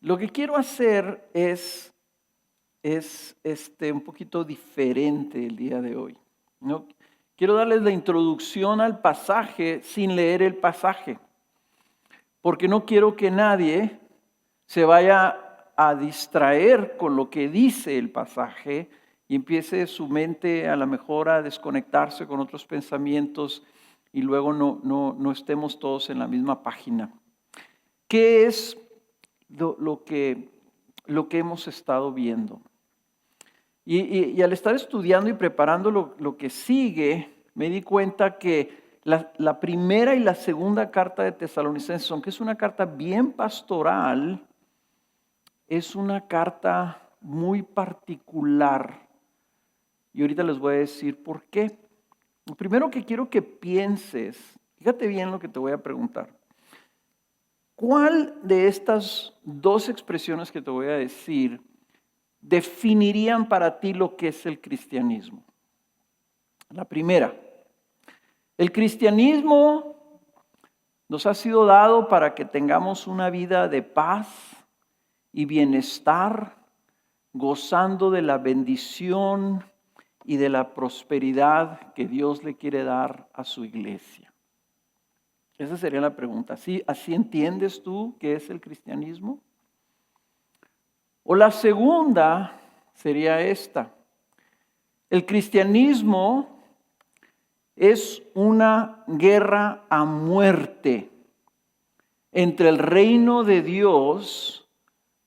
Lo que quiero hacer es un poquito diferente el día de hoy, ¿no? Quiero darles la introducción al pasaje sin leer el pasaje, porque no quiero que nadie se vaya a distraer con lo que dice el pasaje y empiece su mente a lo mejor a desconectarse con otros pensamientos y luego no estemos todos en la misma página. ¿Qué es lo que hemos estado viendo? Y al estar estudiando y preparando lo que sigue, me di cuenta que la primera y la segunda carta de Tesalonicenses, aunque es una carta bien pastoral, es una carta muy particular. Y ahorita les voy a decir por qué. Lo primero que quiero que pienses, fíjate bien lo que te voy a preguntar. ¿Cuál de estas dos expresiones que te voy a decir definirían para ti lo que es el cristianismo? La primera, el cristianismo nos ha sido dado para que tengamos una vida de paz y bienestar, gozando de la bendición y de la prosperidad que Dios le quiere dar a su iglesia. Esa sería la pregunta. ¿Así entiendes tú qué es el cristianismo? O la segunda sería esta. El cristianismo es una guerra a muerte entre el reino de Dios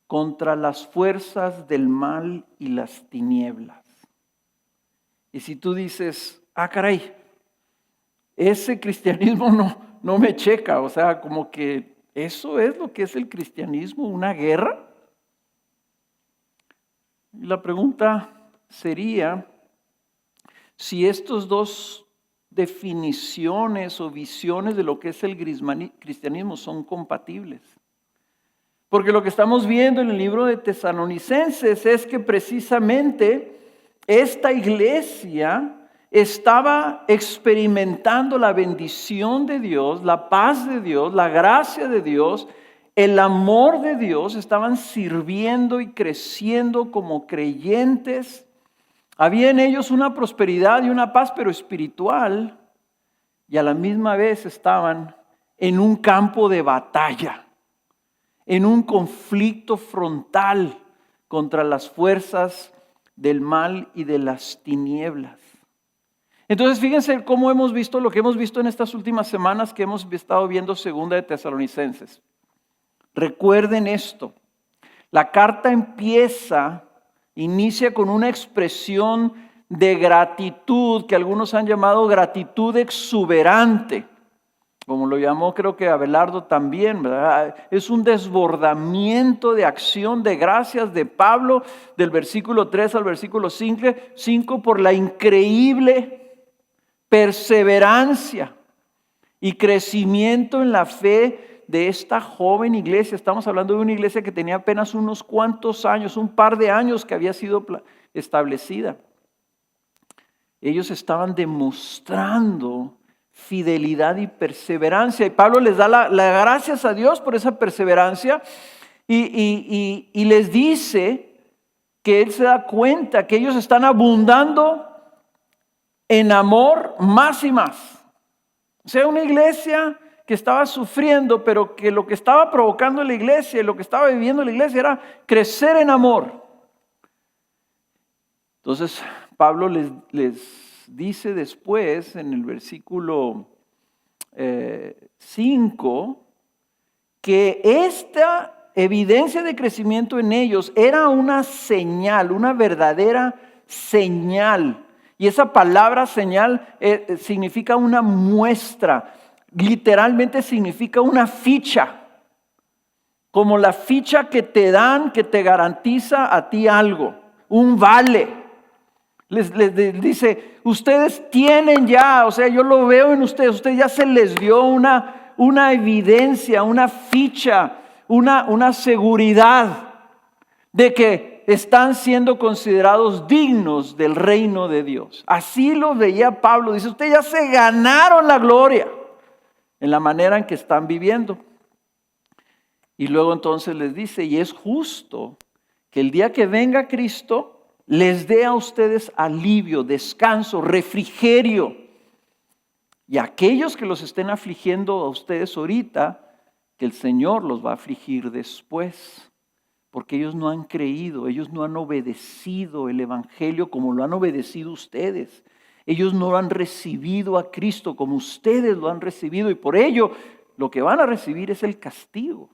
contra las fuerzas del mal y las tinieblas. Y si tú dices, caray, ese cristianismo no me checa, o sea, como que eso es lo que es el cristianismo, una guerra. Y la pregunta sería si estos dos definiciones o visiones de lo que es el cristianismo son compatibles. Porque lo que estamos viendo en el libro de Tesalonicenses es que precisamente esta iglesia estaba experimentando la bendición de Dios, la paz de Dios, la gracia de Dios, el amor de Dios. Estaban sirviendo y creciendo como creyentes. Había en ellos una prosperidad y una paz, pero espiritual, y a la misma vez estaban en un campo de batalla, en un conflicto frontal contra las fuerzas del mal y de las tinieblas. Entonces fíjense cómo hemos visto lo que hemos visto en estas últimas semanas que hemos estado viendo segunda de Tesalonicenses. Recuerden esto, la carta inicia con una expresión de gratitud que algunos han llamado gratitud exuberante, como lo llamó creo que Abelardo también, ¿verdad? Es un desbordamiento de acción de gracias de Pablo del versículo 3 al versículo 5 por la increíble perseverancia y crecimiento en la fe de esta joven iglesia. Estamos hablando de una iglesia que tenía apenas unos cuantos años, un par de años que había sido establecida. Ellos estaban demostrando fidelidad y perseverancia. Y Pablo les da las gracias a Dios por esa perseverancia y les dice que él se da cuenta que ellos están abundando en amor más y más. O sea, una iglesia que estaba sufriendo, pero que lo que estaba provocando la iglesia y lo que estaba viviendo la iglesia era crecer en amor. Entonces, Pablo les dice después en el versículo 5 que esta evidencia de crecimiento en ellos era una señal, una verdadera señal. Y esa palabra señal significa una muestra, literalmente significa una ficha, como la ficha que te dan, que te garantiza a ti algo, un vale. Les dice, ustedes tienen ya, o sea, yo lo veo en ustedes ya se les dio una evidencia, una ficha, una seguridad de que están siendo considerados dignos del reino de Dios. Así lo veía Pablo, dice, ustedes ya se ganaron la gloria en la manera en que están viviendo. Y luego entonces les dice, y es justo que el día que venga Cristo les dé a ustedes alivio, descanso, refrigerio. Y aquellos que los estén afligiendo a ustedes ahorita, que el Señor los va a afligir después. Porque ellos no han creído, ellos no han obedecido el Evangelio como lo han obedecido ustedes. Ellos no han recibido a Cristo como ustedes lo han recibido y por ello lo que van a recibir es el castigo.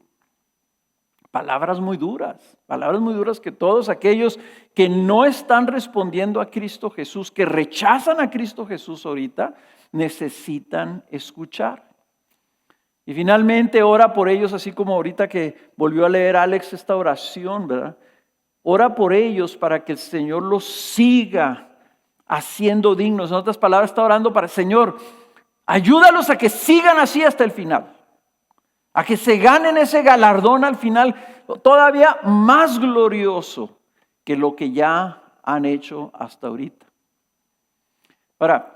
Palabras muy duras que todos aquellos que no están respondiendo a Cristo Jesús, que rechazan a Cristo Jesús ahorita, necesitan escuchar. Y finalmente ora por ellos, así como ahorita que volvió a leer Alex esta oración, ¿verdad? Ora por ellos para que el Señor los siga haciendo dignos. En otras palabras, está orando para el Señor, ayúdalos a que sigan así hasta el final. A que se ganen ese galardón al final todavía más glorioso que lo que ya han hecho hasta ahorita. Ahora,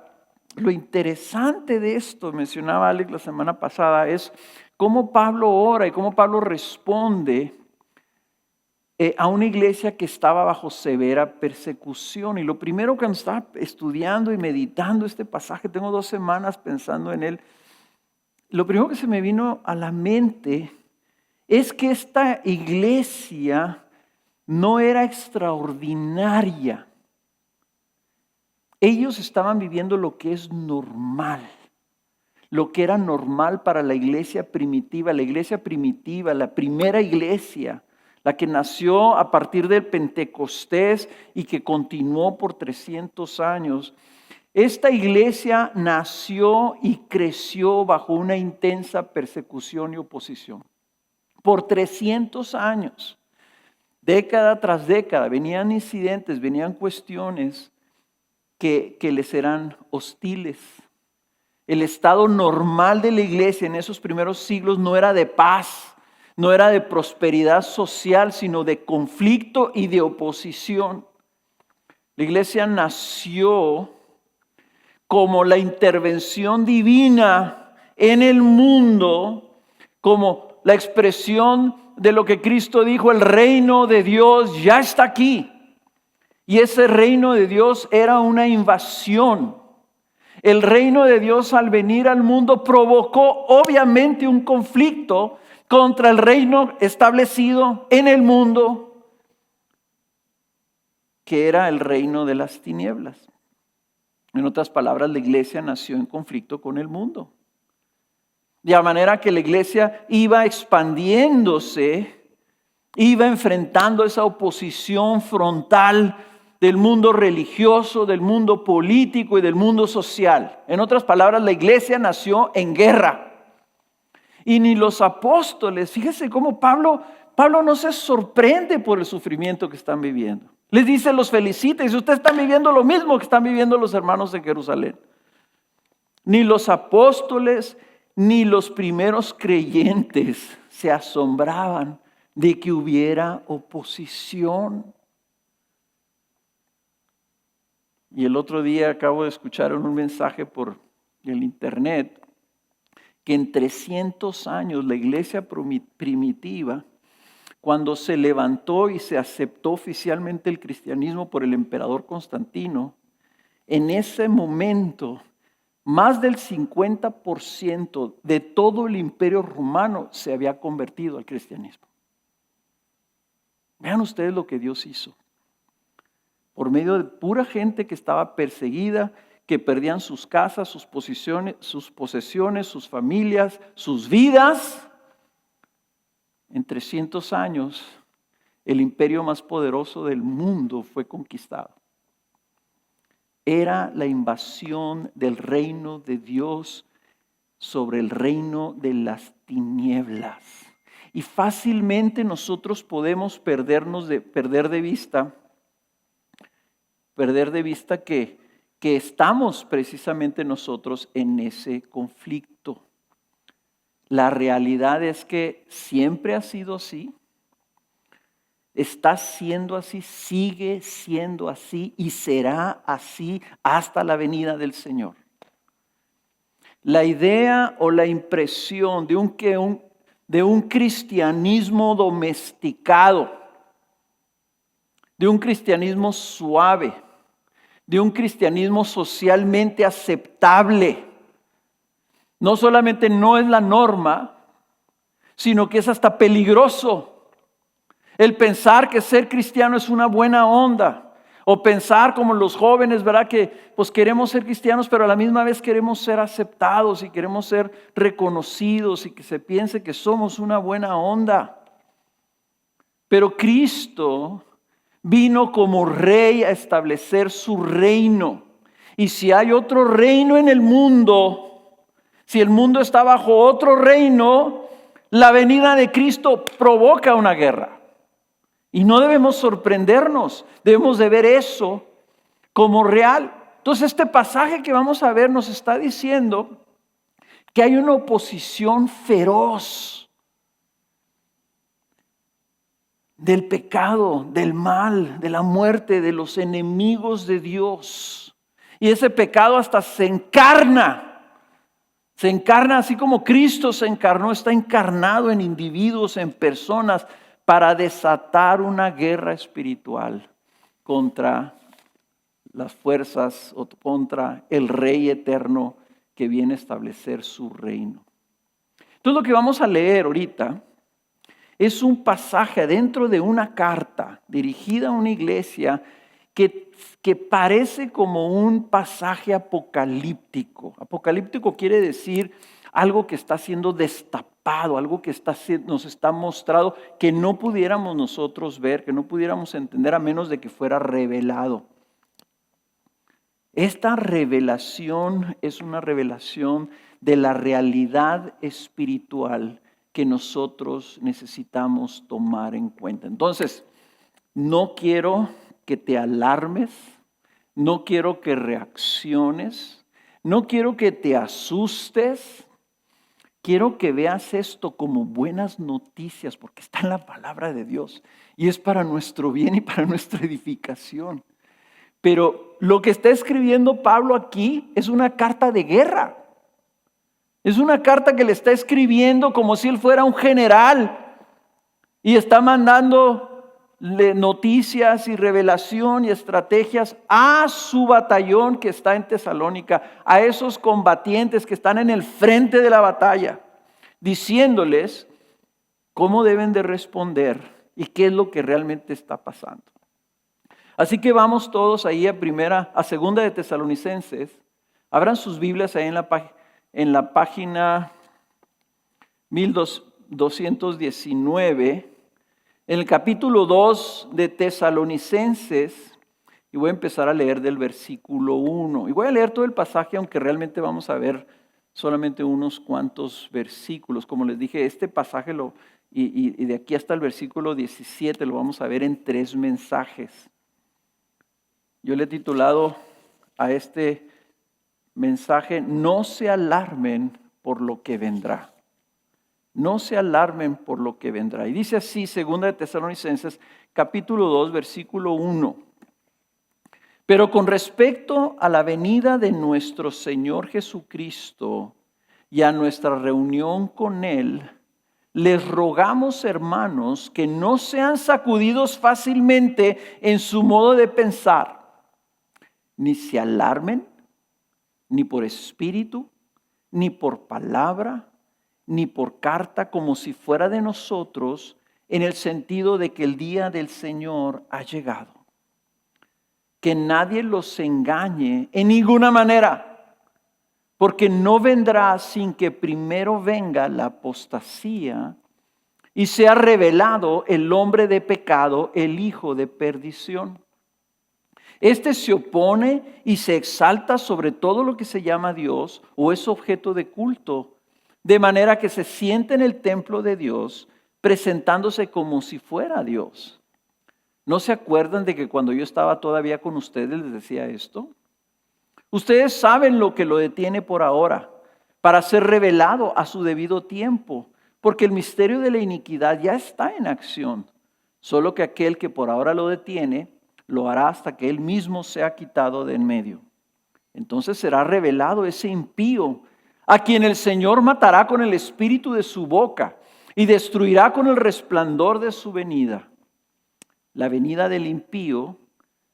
lo interesante de esto, mencionaba Alex la semana pasada, es cómo Pablo ora y cómo Pablo responde a una iglesia que estaba bajo severa persecución. Y lo primero que estaba estudiando y meditando este pasaje, tengo 2 semanas pensando en él, lo primero que se me vino a la mente es que esta iglesia no era extraordinaria. Ellos estaban viviendo lo que es normal, lo que era normal para la iglesia primitiva, la primera iglesia, la que nació a partir del Pentecostés y que continuó por 300 años. Esta iglesia nació y creció bajo una intensa persecución y oposición. Por 300 años, década tras década, venían incidentes, venían cuestiones que les eran hostiles. El estado normal de la iglesia en esos primeros siglos no era de paz, no era de prosperidad social, sino de conflicto y de oposición. La iglesia nació como la intervención divina en el mundo, como la expresión de lo que Cristo dijo, el reino de Dios ya está aquí. Y ese reino de Dios era una invasión. El reino de Dios al venir al mundo provocó obviamente un conflicto contra el reino establecido en el mundo, que era el reino de las tinieblas. En otras palabras, la iglesia nació en conflicto con el mundo. De manera que la iglesia iba expandiéndose, iba enfrentando esa oposición frontal del mundo religioso, del mundo político y del mundo social. En otras palabras, la iglesia nació en guerra. Y ni los apóstoles, fíjese cómo Pablo no se sorprende por el sufrimiento que están viviendo. Les dice, los felicita, y dice, ustedes están viviendo lo mismo que están viviendo los hermanos de Jerusalén. Ni los apóstoles, ni los primeros creyentes se asombraban de que hubiera oposición. Y el otro día acabo de escuchar un mensaje por el internet que en 300 años la iglesia primitiva, cuando se levantó y se aceptó oficialmente el cristianismo por el emperador Constantino, en ese momento más del 50% de todo el imperio romano se había convertido al cristianismo. Vean ustedes lo que Dios hizo. Por medio de pura gente que estaba perseguida, que perdían sus casas, sus posesiones, sus familias, sus vidas. En 300 años, el imperio más poderoso del mundo fue conquistado. Era la invasión del reino de Dios sobre el reino de las tinieblas. Y fácilmente nosotros podemos perder de vista que estamos precisamente nosotros en ese conflicto. La realidad es que siempre ha sido así, está siendo así, sigue siendo así y será así hasta la venida del Señor. La idea o la impresión de de un cristianismo domesticado, de un cristianismo suave, de un cristianismo socialmente aceptable. No solamente no es la norma, sino que es hasta peligroso. El pensar que ser cristiano es una buena onda. O pensar como los jóvenes, ¿verdad? Que pues queremos ser cristianos, pero a la misma vez queremos ser aceptados y queremos ser reconocidos y que se piense que somos una buena onda. Pero Cristo vino como rey a establecer su reino. Y si hay otro reino en el mundo, si el mundo está bajo otro reino, la venida de Cristo provoca una guerra. Y no debemos sorprendernos, debemos de ver eso como real. Entonces este pasaje que vamos a ver nos está diciendo que hay una oposición feroz del pecado, del mal, de la muerte, de los enemigos de Dios. Y ese pecado hasta se encarna así como Cristo se encarnó, está encarnado en individuos, en personas, para desatar una guerra espiritual contra las fuerzas o contra el Rey eterno que viene a establecer su reino. Entonces lo que vamos a leer ahorita es un pasaje dentro de una carta dirigida a una iglesia que parece como un pasaje apocalíptico. Apocalíptico quiere decir algo que está siendo destapado, algo que nos está mostrado que no pudiéramos nosotros ver, que no pudiéramos entender a menos de que fuera revelado. Esta revelación es una revelación de la realidad espiritual que nosotros necesitamos tomar en cuenta. Entonces, no quiero que te alarmes, no quiero que reacciones, no quiero que te asustes. Quiero que veas esto como buenas noticias porque está en la palabra de Dios y es para nuestro bien y para nuestra edificación. Pero lo que está escribiendo Pablo aquí es una carta de guerra. Es una carta que le está escribiendo como si él fuera un general y está mandando noticias y revelación y estrategias a su batallón que está en Tesalónica, a esos combatientes que están en el frente de la batalla, diciéndoles cómo deben de responder y qué es lo que realmente está pasando. Así que vamos todos ahí a segunda de Tesalonicenses. Abran sus Biblias ahí en la página 1219. En el capítulo 2 de Tesalonicenses, y voy a empezar a leer del versículo 1. Y voy a leer todo el pasaje, aunque realmente vamos a ver solamente unos cuantos versículos. Como les dije, este pasaje y de aquí hasta el versículo 17 lo vamos a ver en 3 mensajes. Yo le he titulado a este mensaje, no se alarmen por lo que vendrá. No se alarmen por lo que vendrá. Y dice así, segunda de Tesalonicenses, capítulo 2, versículo 1. Pero con respecto a la venida de nuestro Señor Jesucristo y a nuestra reunión con Él, les rogamos, hermanos, que no sean sacudidos fácilmente en su modo de pensar, ni se alarmen, ni por espíritu, ni por palabra, ni por carta como si fuera de nosotros, en el sentido de que el día del Señor ha llegado. Que nadie los engañe en ninguna manera, porque no vendrá sin que primero venga la apostasía y sea revelado el hombre de pecado, el hijo de perdición. Este se opone y se exalta sobre todo lo que se llama Dios o es objeto de culto, de manera que se siente en el templo de Dios, presentándose como si fuera Dios. ¿No se acuerdan de que cuando yo estaba todavía con ustedes les decía esto? Ustedes saben lo que lo detiene por ahora, para ser revelado a su debido tiempo, porque el misterio de la iniquidad ya está en acción. Solo que aquel que por ahora lo detiene, lo hará hasta que él mismo sea quitado de en medio. Entonces será revelado ese impío, a quien el Señor matará con el espíritu de su boca y destruirá con el resplandor de su venida. La venida del impío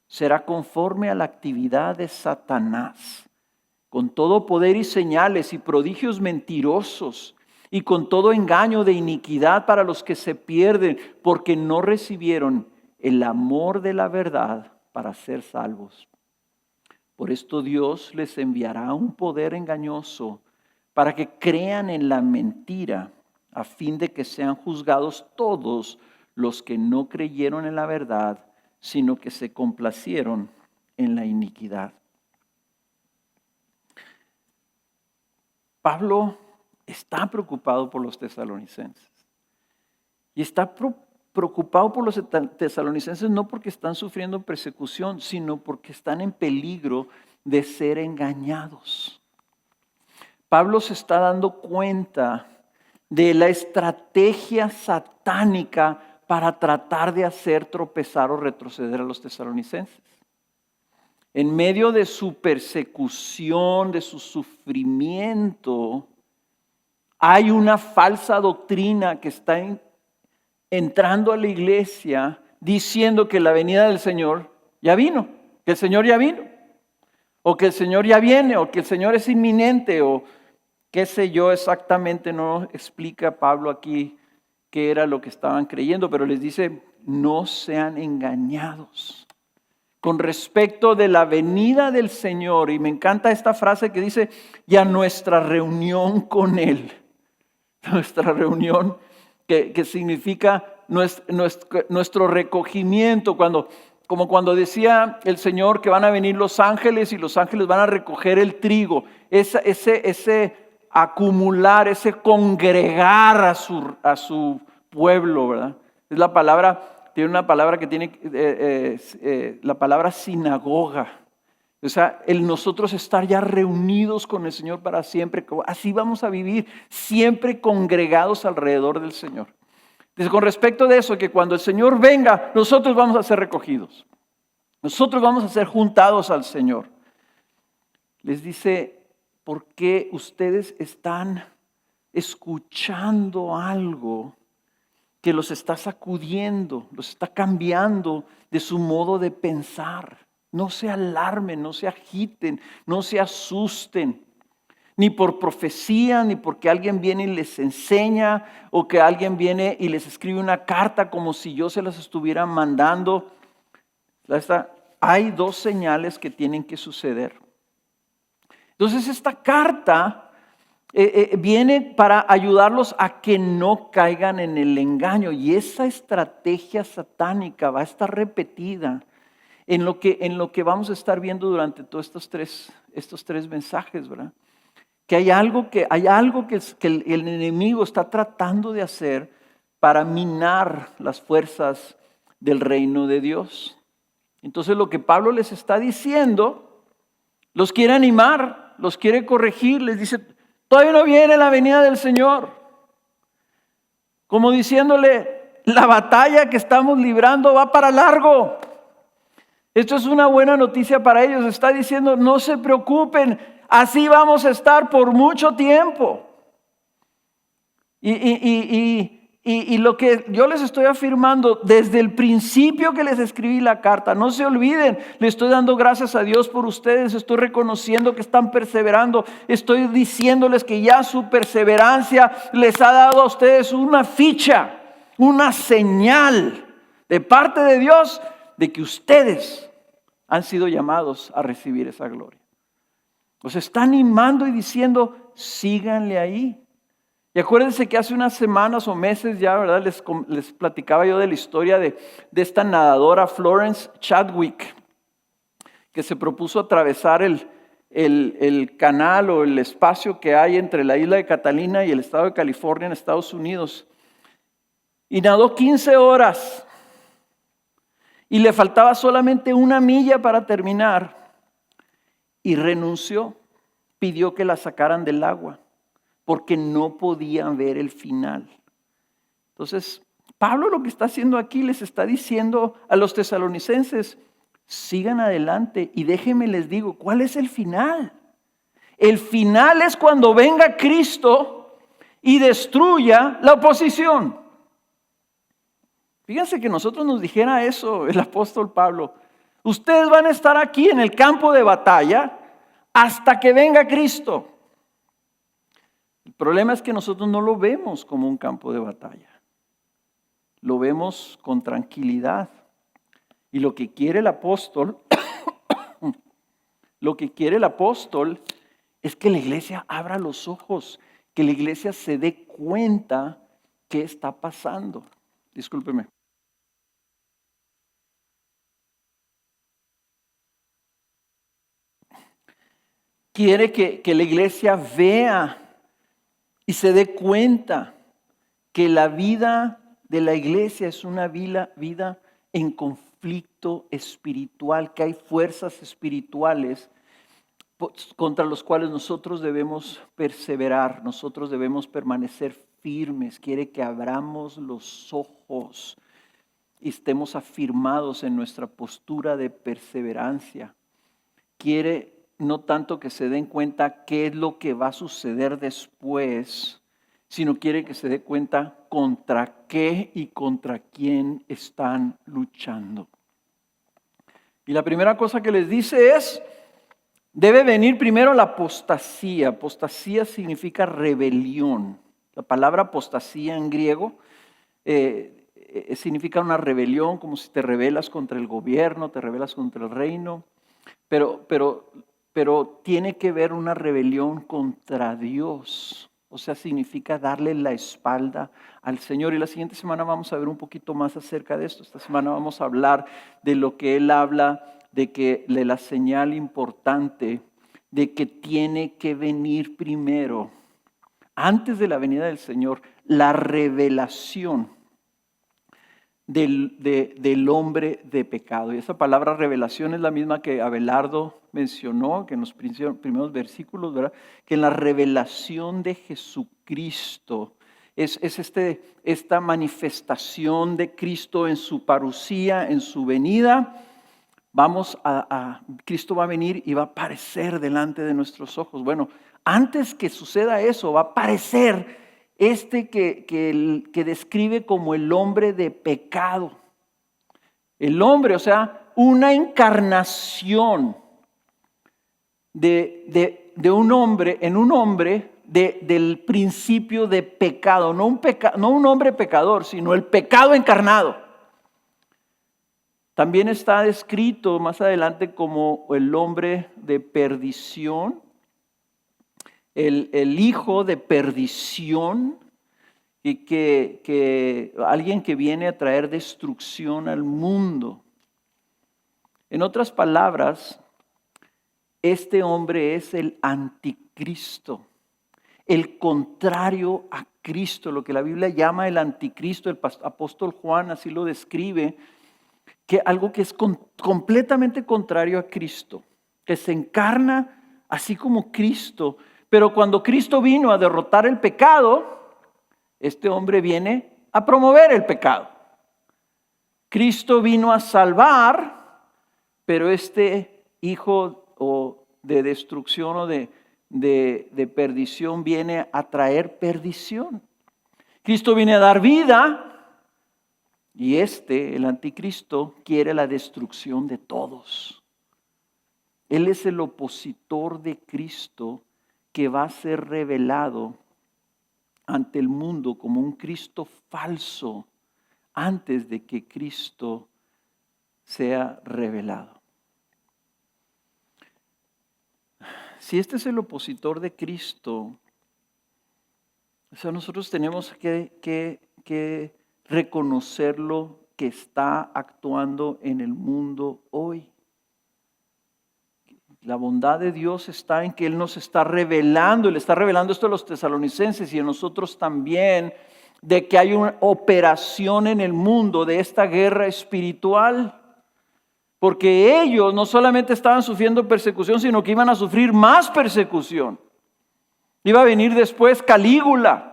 será conforme a la actividad de Satanás, con todo poder y señales y prodigios mentirosos, y con todo engaño de iniquidad para los que se pierden, porque no recibieron el amor de la verdad para ser salvos. Por esto Dios les enviará un poder engañoso para que crean en la mentira, a fin de que sean juzgados todos los que no creyeron en la verdad, sino que se complacieron en la iniquidad. Pablo está preocupado por los tesalonicenses. Y está preocupado por los tesalonicenses no porque están sufriendo persecución, sino porque están en peligro de ser engañados. Pablo se está dando cuenta de la estrategia satánica para tratar de hacer tropezar o retroceder a los tesalonicenses. En medio de su persecución, de su sufrimiento, hay una falsa doctrina que está entrando a la iglesia diciendo que la venida del Señor ya vino, que el Señor ya vino, o que el Señor ya viene, o que el Señor es inminente, o qué sé yo exactamente. No explica Pablo aquí qué era lo que estaban creyendo, pero les dice: no sean engañados con respecto de la venida del Señor. Y me encanta esta frase que dice: y a nuestra reunión con Él. Nuestra reunión, que significa nuestro recogimiento, como cuando decía el Señor que van a venir los ángeles y los ángeles van a recoger el trigo. Ese acumular, ese congregar a su pueblo, ¿verdad? Es la palabra, tiene una palabra que tiene la palabra sinagoga. O sea, el nosotros estar ya reunidos con el Señor para siempre. Así vamos a vivir, siempre congregados alrededor del Señor. Entonces, con respecto de eso, que cuando el Señor venga, nosotros vamos a ser recogidos. Nosotros vamos a ser juntados al Señor. Les dice: ¿por qué ustedes están escuchando algo que los está sacudiendo, los está cambiando de su modo de pensar? No se alarmen, no se agiten, no se asusten, ni por profecía, ni porque alguien viene y les enseña, o que alguien viene y les escribe una carta como si yo se las estuviera mandando. Hay dos señales que tienen que suceder. Entonces esta carta viene para ayudarlos a que no caigan en el engaño, y esa estrategia satánica va a estar repetida en lo que vamos a estar viendo durante todos estos tres mensajes, ¿verdad? Que hay algo que el enemigo está tratando de hacer para minar las fuerzas del reino de Dios. Entonces lo que Pablo les está diciendo, los quiere animar, los quiere corregir, les dice: todavía no viene la venida del Señor. Como diciéndole: la batalla que estamos librando va para largo. Esto es una buena noticia para ellos. Está diciendo: no se preocupen, así vamos a estar por mucho tiempo. Y lo que yo les estoy afirmando desde el principio que les escribí la carta, no se olviden, le estoy dando gracias a Dios por ustedes, estoy reconociendo que están perseverando, estoy diciéndoles que ya su perseverancia les ha dado a ustedes una ficha, una señal de parte de Dios de que ustedes han sido llamados a recibir esa gloria. Los está animando y diciendo: síganle ahí. Y acuérdense que hace unas semanas o meses ya, ¿verdad? Les platicaba yo de la historia de esta nadadora Florence Chadwick, que se propuso atravesar el canal o el espacio que hay entre la isla de Catalina y el estado de California en Estados Unidos. Y nadó 15 horas. Y le faltaba solamente 1 milla para terminar. Y renunció, pidió que la sacaran del agua, porque no podían ver el final. Entonces, Pablo lo que está haciendo aquí, les está diciendo a los tesalonicenses: sigan adelante, y déjenme les digo, ¿cuál es el final? El final es cuando venga Cristo y destruya la oposición. Fíjense que nosotros nos dijera eso el apóstol Pablo. Ustedes van a estar aquí en el campo de batalla hasta que venga Cristo. El problema es que nosotros no lo vemos como un campo de batalla. Lo vemos con tranquilidad. Y lo que quiere el apóstol, es que la iglesia abra los ojos, que la iglesia se dé cuenta qué está pasando. Discúlpeme. Quiere que la iglesia vea y se dé cuenta que la vida de la iglesia es una vida en conflicto espiritual, que hay fuerzas espirituales contra los cuales nosotros debemos perseverar, nosotros debemos permanecer firmes. Quiere que abramos los ojos y estemos afirmados en nuestra postura de perseverancia. Quiere no tanto que se den cuenta qué es lo que va a suceder después, sino quiere que se dé cuenta contra qué y contra quién están luchando. Y la primera cosa que les dice es, debe venir primero la apostasía. Apostasía significa rebelión. La palabra apostasía en griego significa una rebelión, como si te rebelas contra el gobierno, te rebelas contra el reino. Pero tiene que ver una rebelión contra Dios. O sea, significa darle la espalda al Señor. Y la siguiente semana vamos a ver un poquito más acerca de esto. Esta semana vamos a hablar de lo que Él habla, de la señal importante, de que tiene que venir primero, antes de la venida del Señor, la revelación del hombre de pecado. Y esa palabra revelación es la misma que Abelardo mencionó, que en los primeros versículos, ¿verdad? Que en la revelación de Jesucristo es esta manifestación de Cristo en su parusía, en su venida. Cristo va a venir y va a aparecer delante de nuestros ojos. Bueno, antes que suceda eso, va a aparecer que describe como el hombre de pecado. El hombre, o sea, una encarnación de un hombre, en un hombre del principio de pecado. No un hombre pecador, sino el pecado encarnado. También está descrito más adelante como el hombre de perdición, el hijo de perdición, y que alguien que viene a traer destrucción al mundo. En otras palabras, este hombre es el anticristo, el contrario a Cristo, lo que la Biblia llama el anticristo. El apóstol Juan así lo describe, que algo que es completamente contrario a Cristo, que se encarna así como Cristo, pero cuando Cristo vino a derrotar el pecado, este hombre viene a promover el pecado. Cristo vino a salvar, pero este hijo de destrucción o de perdición viene a traer perdición. Cristo viene a dar vida. Y el anticristo, quiere la destrucción de todos. Él es el opositor de Cristo que va a ser revelado ante el mundo como un Cristo falso antes de que Cristo sea revelado. Si este es el opositor de Cristo, o sea, nosotros tenemos que reconocerlo, que está actuando en el mundo hoy. La bondad de Dios está en que Él nos está revelando, y le está revelando esto a los tesalonicenses y a nosotros también, de que hay una operación en el mundo de esta guerra espiritual. Porque ellos no solamente estaban sufriendo persecución, sino que iban a sufrir más persecución. Iba a venir después Calígula.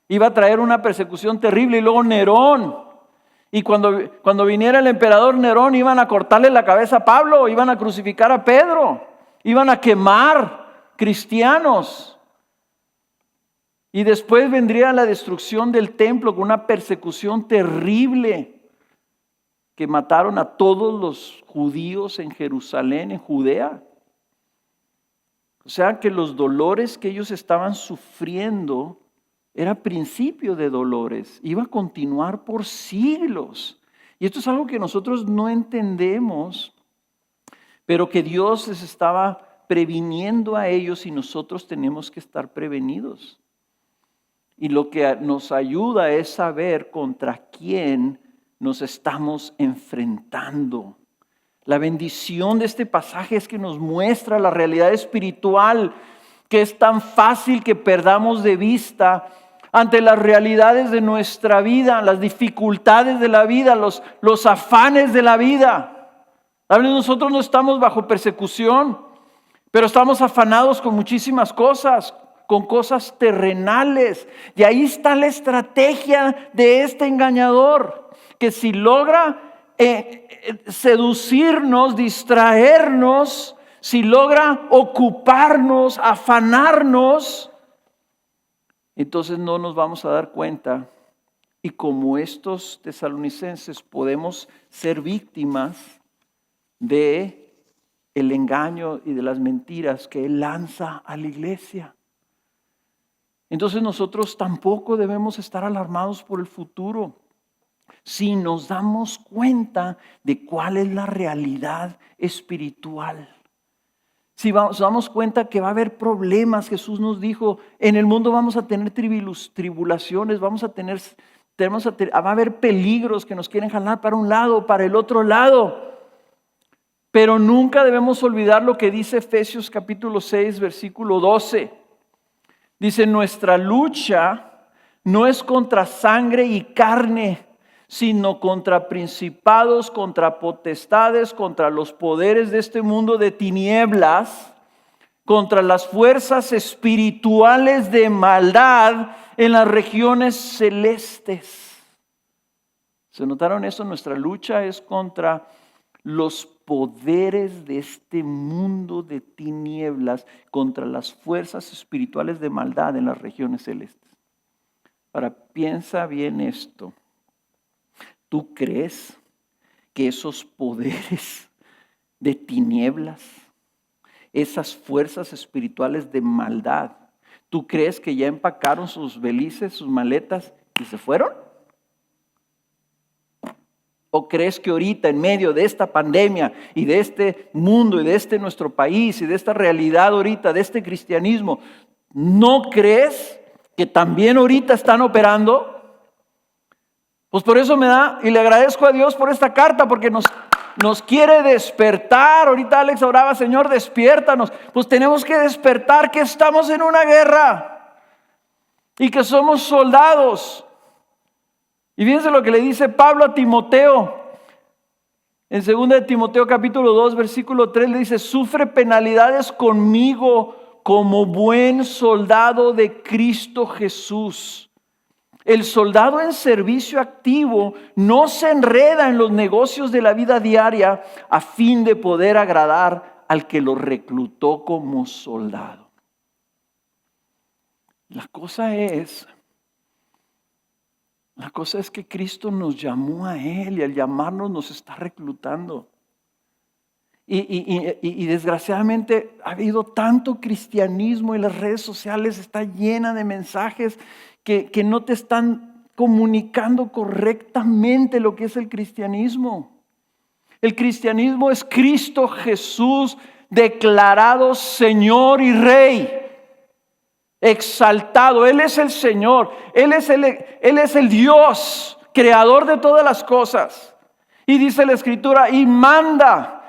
Iba a traer una persecución terrible, y luego Nerón. Y cuando viniera el emperador Nerón, iban a cortarle la cabeza a Pablo, iban a crucificar a Pedro, iban a quemar cristianos. Y después vendría la destrucción del templo con una persecución terrible, que mataron a todos los judíos en Jerusalén, en Judea. O sea que los dolores que ellos estaban sufriendo era principio de dolores, iba a continuar por siglos. Y esto es algo que nosotros no entendemos, pero que Dios les estaba previniendo a ellos y nosotros tenemos que estar prevenidos. Y lo que nos ayuda es saber contra quién nos estamos enfrentando. La bendición de este pasaje es que nos muestra la realidad espiritual, que es tan fácil que perdamos de vista ante las realidades de nuestra vida, las dificultades de la vida, los afanes de la vida. A veces nosotros no estamos bajo persecución, pero estamos afanados con muchísimas cosas, con cosas terrenales. Y ahí está la estrategia de este engañador, que si logra seducirnos, distraernos, si logra ocuparnos, afanarnos, entonces no nos vamos a dar cuenta. Y como estos tesalonicenses podemos ser víctimas de el engaño y de las mentiras que él lanza a la iglesia. Entonces nosotros tampoco debemos estar alarmados por el futuro. Si nos damos cuenta de cuál es la realidad espiritual. Si nos damos cuenta que va a haber problemas, Jesús nos dijo, en el mundo vamos a tener tribulaciones, va a haber peligros que nos quieren jalar para un lado o para el otro lado. Pero nunca debemos olvidar lo que dice Efesios capítulo 6, versículo 12. Dice, nuestra lucha no es contra sangre y carne, sino contra principados, contra potestades, contra los poderes de este mundo de tinieblas, contra las fuerzas espirituales de maldad en las regiones celestes. ¿Se notaron eso? Nuestra lucha es contra los poderes de este mundo de tinieblas, contra las fuerzas espirituales de maldad en las regiones celestes. Ahora, piensa bien esto. ¿Tú crees que esos poderes de tinieblas, esas fuerzas espirituales de maldad, tú crees que ya empacaron sus belices, sus maletas y se fueron? ¿O crees que ahorita en medio de esta pandemia y de este mundo y de este nuestro país y de esta realidad ahorita, de este cristianismo, no crees que también ahorita están operando? Pues por eso me da y le agradezco a Dios por esta carta, porque nos quiere despertar. Ahorita Alex oraba, Señor, despiértanos. Pues tenemos que despertar que estamos en una guerra y que somos soldados. Y fíjense lo que le dice Pablo a Timoteo. En 2 de Timoteo capítulo 2, versículo 3 le dice, sufre penalidades conmigo como buen soldado de Cristo Jesús. El soldado en servicio activo no se enreda en los negocios de la vida diaria a fin de poder agradar al que lo reclutó como soldado. La cosa es que Cristo nos llamó a Él y al llamarnos nos está reclutando. Y desgraciadamente ha habido tanto cristianismo y las redes sociales están llenas de mensajes que no te están comunicando correctamente lo que es el cristianismo. El cristianismo es Cristo Jesús declarado Señor y Rey, exaltado. Él es el Señor, Él es el Dios, creador de todas las cosas. Y dice la Escritura, y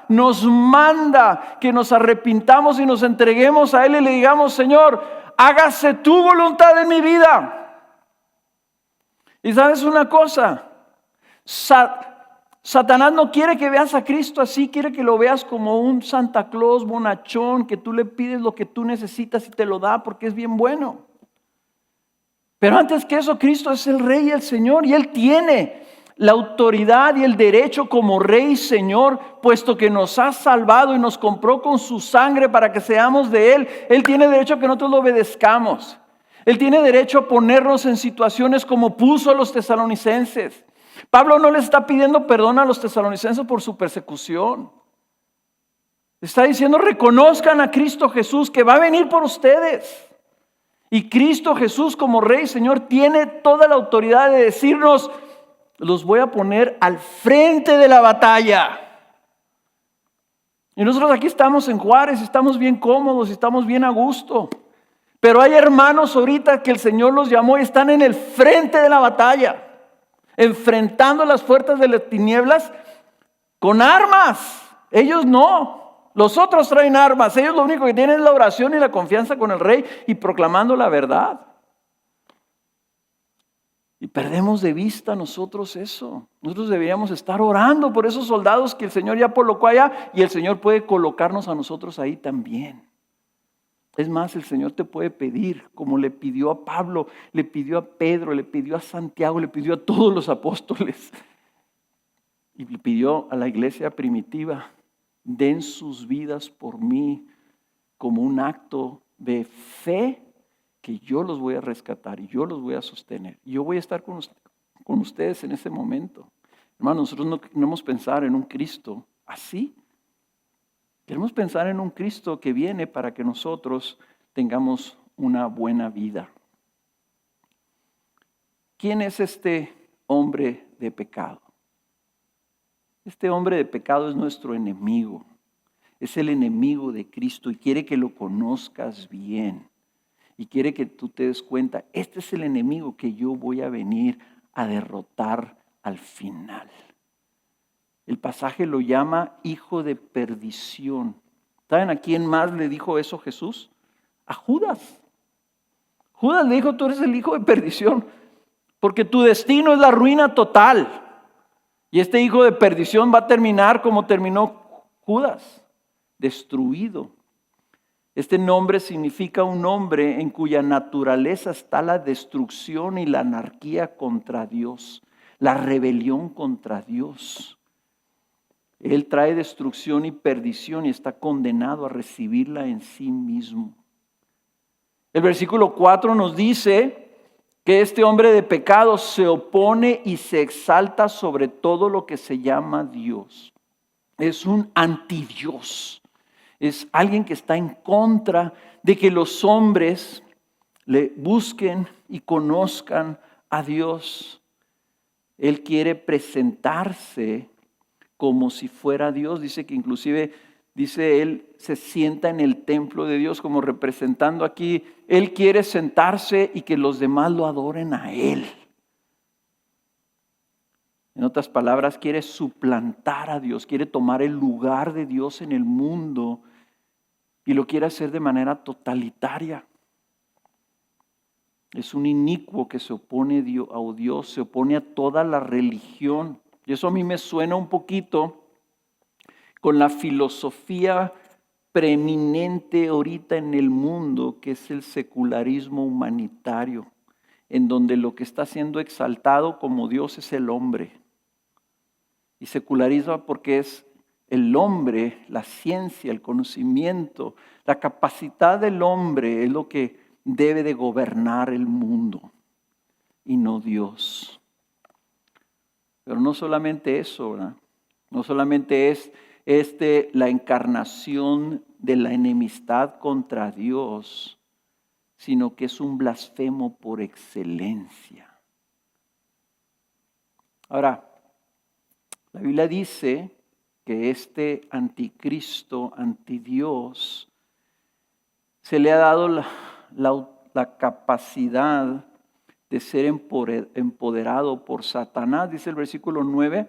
nos manda que nos arrepintamos y nos entreguemos a Él y le digamos, Señor, hágase tu voluntad en mi vida. Y sabes una cosa, Satanás no quiere que veas a Cristo así, quiere que lo veas como un Santa Claus bonachón, que tú le pides lo que tú necesitas y te lo da porque es bien bueno. Pero antes que eso, Cristo es el Rey y el Señor, y Él tiene la autoridad y el derecho como Rey y Señor, puesto que nos ha salvado y nos compró con su sangre para que seamos de Él. Él tiene derecho a que nosotros lo obedezcamos. Él tiene derecho a ponernos en situaciones como puso a los tesalonicenses. Pablo no les está pidiendo perdón a los tesalonicenses por su persecución. Está diciendo, reconozcan a Cristo Jesús que va a venir por ustedes. Y Cristo Jesús como Rey y Señor tiene toda la autoridad de decirnos, los voy a poner al frente de la batalla. Y nosotros aquí estamos en Juárez, estamos bien cómodos, estamos bien a gusto. Pero hay hermanos ahorita que el Señor los llamó y están en el frente de la batalla, enfrentando las fuerzas de las tinieblas con armas. Ellos no. Los otros traen armas. Ellos lo único que tienen es la oración y la confianza con el Rey y proclamando la verdad. Y perdemos de vista nosotros eso. Nosotros deberíamos estar orando por esos soldados que el Señor ya colocó allá y el Señor puede colocarnos a nosotros ahí también. Es más, el Señor te puede pedir, como le pidió a Pablo, le pidió a Pedro, le pidió a Santiago, le pidió a todos los apóstoles. Y le pidió a la iglesia primitiva, den sus vidas por mí como un acto de fe que yo los voy a rescatar y yo los voy a sostener. Yo voy a estar con ustedes en ese momento. Hermanos, nosotros no queremos pensar en un Cristo así. Queremos pensar en un Cristo que viene para que nosotros tengamos una buena vida. ¿Quién es este hombre de pecado? Este hombre de pecado es nuestro enemigo. Es el enemigo de Cristo y quiere que lo conozcas bien. Y quiere que tú te des cuenta, este es el enemigo que yo voy a venir a derrotar al final. El pasaje lo llama hijo de perdición. ¿Saben a quién más le dijo eso Jesús? A Judas. Judas le dijo, tú eres el hijo de perdición, porque tu destino es la ruina total. Y este hijo de perdición va a terminar como terminó Judas, destruido. Este nombre significa un hombre en cuya naturaleza está la destrucción y la anarquía contra Dios, la rebelión contra Dios. Él trae destrucción y perdición y está condenado a recibirla en sí mismo. El versículo 4 nos dice que este hombre de pecado se opone y se exalta sobre todo lo que se llama Dios. Es un antidios. Es alguien que está en contra de que los hombres le busquen y conozcan a Dios. Él quiere presentarse como si fuera Dios. Dice que inclusive, dice él, se sienta en el templo de Dios como representando aquí. Él quiere sentarse y que los demás lo adoren a él. En otras palabras, quiere suplantar a Dios, quiere tomar el lugar de Dios en el mundo y lo quiere hacer de manera totalitaria. Es un inicuo que se opone a Dios, se opone a toda la religión. Y eso a mí me suena un poquito con la filosofía preeminente ahorita en el mundo, que es el secularismo humanitario, en donde lo que está siendo exaltado como Dios es el hombre. Y secularismo porque es el hombre, la ciencia, el conocimiento, la capacidad del hombre es lo que debe de gobernar el mundo y no Dios. Pero no solamente eso, ¿verdad? No solamente es la encarnación de la enemistad contra Dios, sino que es un blasfemo por excelencia. Ahora, la Biblia dice que este anticristo, antidios, se le ha dado la capacidad de ser empoderado por Satanás. Dice el versículo 9,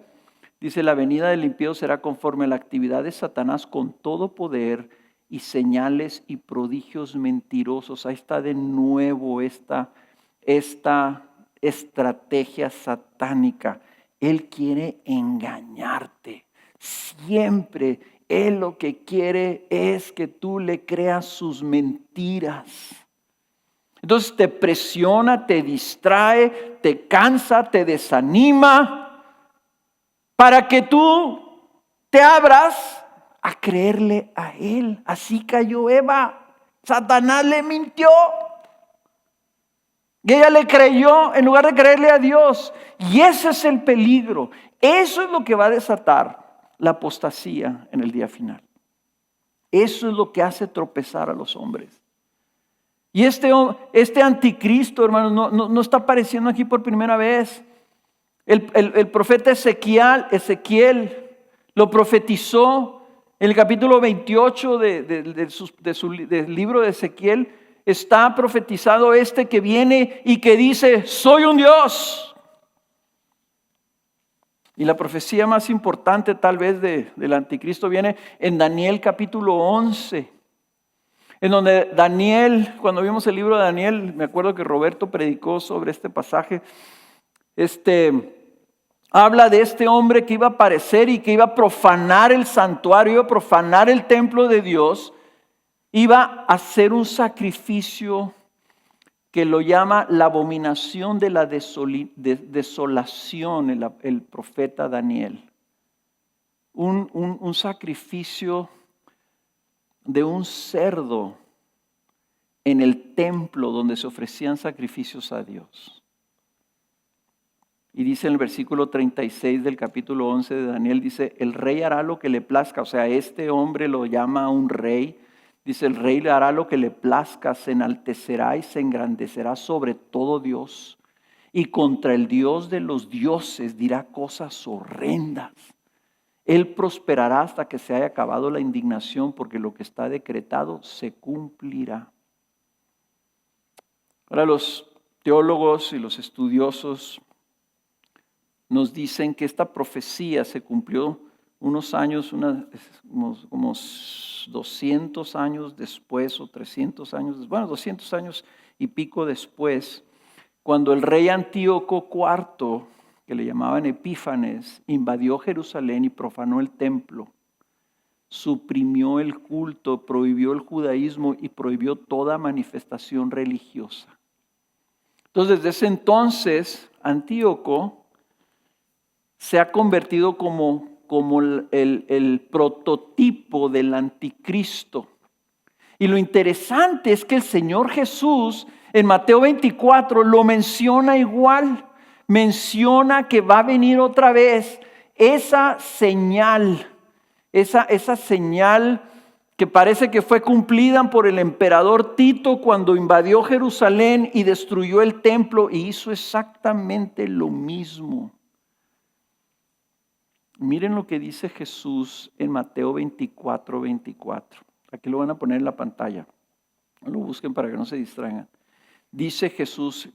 dice, la venida del impío será conforme a la actividad de Satanás con todo poder y señales y prodigios mentirosos. Ahí está de nuevo esta estrategia satánica. Él quiere engañarte. Siempre Él lo que quiere es que tú le creas sus mentiras. Entonces te presiona, te distrae, te cansa, te desanima para que tú te abras a creerle a Él. Así cayó Eva. Satanás le mintió. Y ella le creyó en lugar de creerle a Dios. Y ese es el peligro. Eso es lo que va a desatar la apostasía en el día final. Eso es lo que hace tropezar a los hombres. Y este anticristo, hermanos, no está apareciendo aquí por primera vez. El profeta Ezequiel lo profetizó en el capítulo 28 del libro de Ezequiel. Está profetizado que viene y que dice: soy un Dios. Y la profecía más importante tal vez del anticristo viene en Daniel capítulo 11. En donde Daniel, cuando vimos el libro de Daniel, me acuerdo que Roberto predicó sobre este pasaje. Habla de este hombre que iba a aparecer y que iba a profanar el santuario, iba a profanar el templo de Dios. Iba a hacer un sacrificio que lo llama la abominación de la desolación, el profeta Daniel. Un sacrificio de un cerdo en el templo donde se ofrecían sacrificios a Dios. Y dice en el versículo 36 del capítulo 11 de Daniel, dice: el rey hará lo que le plazca. O sea, este hombre lo llama un rey. Dice: el rey le hará lo que le plazca, se enaltecerá y se engrandecerá sobre todo Dios. Y contra el Dios de los dioses dirá cosas horrendas. Él prosperará hasta que se haya acabado la indignación, porque lo que está decretado se cumplirá. Ahora, los teólogos y los estudiosos nos dicen que esta profecía se cumplió unos años, como 200 años después o 300 años, 200 años y pico después, cuando el rey Antíoco IV, que le llamaban Epífanes, invadió Jerusalén y profanó el templo, suprimió el culto, prohibió el judaísmo y prohibió toda manifestación religiosa. Entonces, desde ese entonces, Antíoco se ha convertido como el prototipo del anticristo. Y lo interesante es que el Señor Jesús en Mateo 24 lo menciona igual. Menciona que va a venir otra vez esa señal, esa señal que parece que fue cumplida por el emperador Tito cuando invadió Jerusalén y destruyó el templo, y hizo exactamente lo mismo. Miren lo que dice Jesús en Mateo 24, 24. Aquí lo van a poner en la pantalla. No lo busquen para que no se distraigan. Dice Jesús,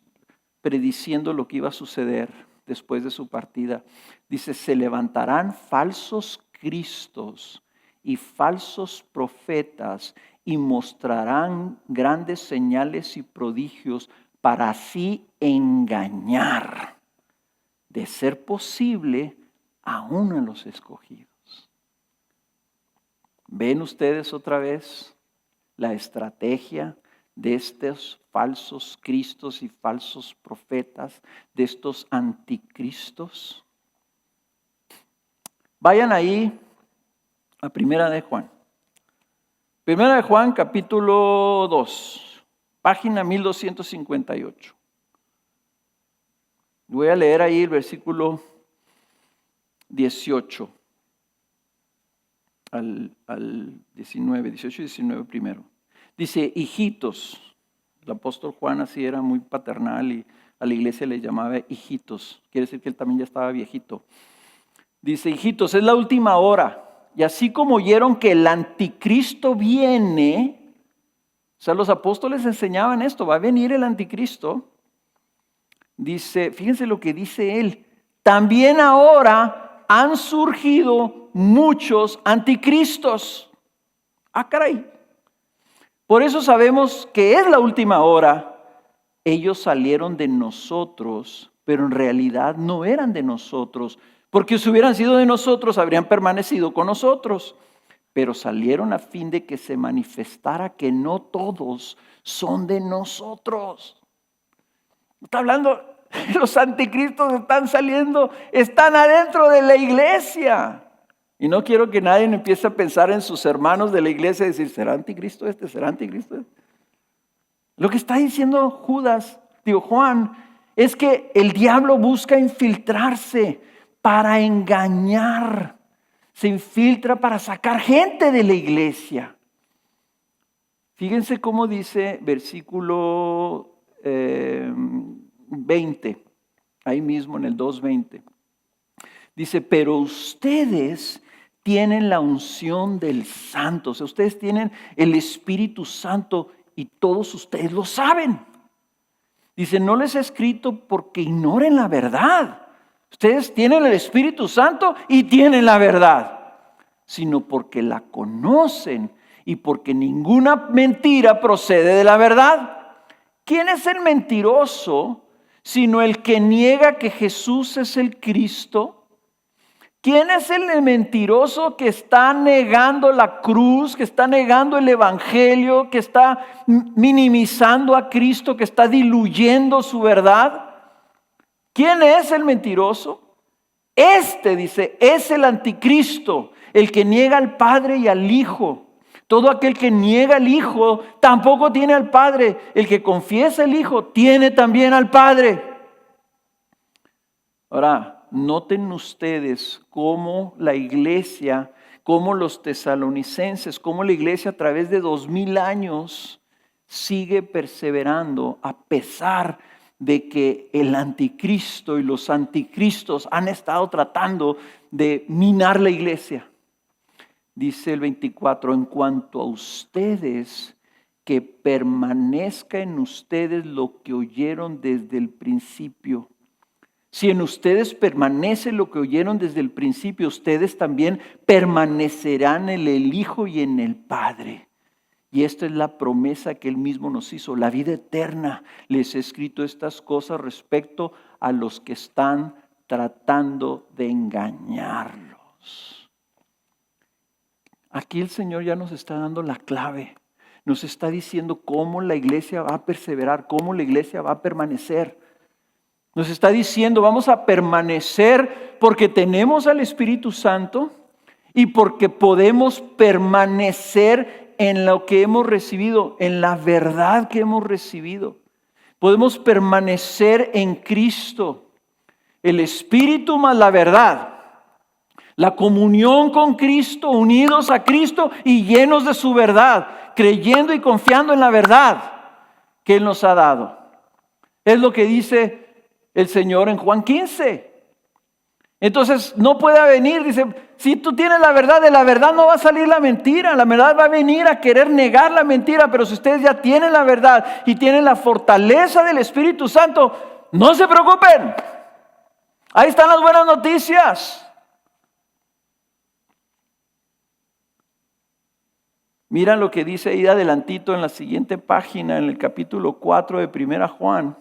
prediciendo lo que iba a suceder después de su partida. Dice: se levantarán falsos cristos y falsos profetas y mostrarán grandes señales y prodigios para así engañar, de ser posible, aún a los escogidos. ¿Ven ustedes otra vez la estrategia de estos falsos cristos y falsos profetas, de estos anticristos? Vayan ahí a Primera de Juan. Primera de Juan, capítulo 2, página 1258. Voy a leer ahí el versículo 18 al 19, 18 y 19 primero. Dice: hijitos. El apóstol Juan así era muy paternal y a la iglesia le llamaba hijitos. Quiere decir que él también ya estaba viejito. Dice: hijitos, es la última hora. Y así como oyeron que el anticristo viene, o sea, los apóstoles enseñaban esto, va a venir el anticristo. Dice, fíjense lo que dice él: también ahora han surgido muchos anticristos. Ah, caray. Por eso sabemos que es la última hora. Ellos salieron de nosotros, pero en realidad no eran de nosotros, porque si hubieran sido de nosotros, habrían permanecido con nosotros. Pero salieron a fin de que se manifestara que no todos son de nosotros. Está hablando, los anticristos están saliendo, están adentro de la iglesia. Y no quiero que nadie empiece a pensar en sus hermanos de la iglesia y decir: ¿será anticristo este? ¿Será anticristo este? Lo que está diciendo Judas Juan, es que el diablo busca infiltrarse para engañar. Se infiltra para sacar gente de la iglesia. Fíjense cómo dice versículo 20, ahí mismo en el 2:20. Dice, pero ustedes tienen la unción del Santo. O sea, ustedes tienen el Espíritu Santo y todos ustedes lo saben. Dice, no les he escrito porque ignoren la verdad. Ustedes tienen el Espíritu Santo y tienen la verdad, sino porque la conocen y porque ninguna mentira procede de la verdad. ¿Quién es el mentiroso sino el que niega que Jesús es el Cristo? ¿Quién es el mentiroso que está negando la cruz, que está negando el evangelio, que está minimizando a Cristo, que está diluyendo su verdad? ¿Quién es el mentiroso? Dice, es el anticristo, el que niega al Padre y al Hijo. Todo aquel que niega al Hijo tampoco tiene al Padre. El que confiesa al Hijo tiene también al Padre. Ahora, noten ustedes cómo la iglesia, cómo los tesalonicenses, cómo la iglesia a través de 2000 años sigue perseverando a pesar de que el anticristo y los anticristos han estado tratando de minar la iglesia. Dice el 24, en cuanto a ustedes, que permanezca en ustedes lo que oyeron desde el principio. Si en ustedes permanece lo que oyeron desde el principio, ustedes también permanecerán en el Hijo y en el Padre. Y esta es la promesa que Él mismo nos hizo, la vida eterna. Les he escrito estas cosas respecto a los que están tratando de engañarlos. Aquí el Señor ya nos está dando la clave. Nos está diciendo cómo la iglesia va a perseverar, cómo la iglesia va a permanecer. Nos está diciendo, vamos a permanecer porque tenemos al Espíritu Santo y porque podemos permanecer en lo que hemos recibido, en la verdad que hemos recibido. Podemos permanecer en Cristo. El Espíritu más la verdad. La comunión con Cristo, unidos a Cristo y llenos de su verdad, creyendo y confiando en la verdad que Él nos ha dado. Es lo que dice el Señor en Juan 15. Entonces no puede venir, dice, si tú tienes la verdad, de la verdad no va a salir la mentira. La verdad va a venir a querer negar la mentira, pero si ustedes ya tienen la verdad y tienen la fortaleza del Espíritu Santo, no se preocupen. Ahí están las buenas noticias. Mira lo que dice ahí adelantito en la siguiente página, en el capítulo 4 de 1 Juan.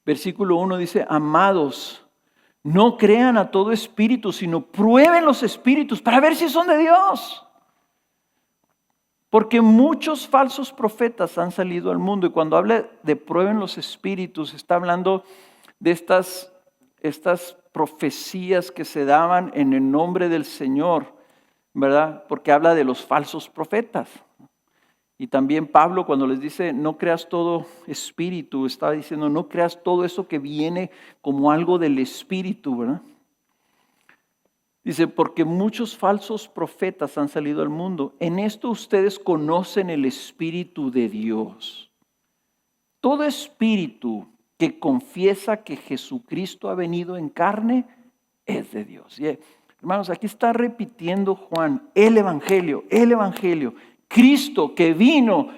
Versículo 1 dice, amados, no crean a todo espíritu, sino prueben los espíritus para ver si son de Dios. Porque muchos falsos profetas han salido al mundo. Y cuando habla de prueben los espíritus, está hablando de estas profecías que se daban en el nombre del Señor, ¿verdad? Porque habla de los falsos profetas. Y también Pablo cuando les dice no creas todo espíritu, estaba diciendo no creas todo eso que viene como algo del espíritu, ¿verdad? Dice, porque muchos falsos profetas han salido al mundo. En esto ustedes conocen el Espíritu de Dios. Todo espíritu que confiesa que Jesucristo ha venido en carne es de Dios. Y, hermanos, aquí está repitiendo Juan el Evangelio. Cristo que vino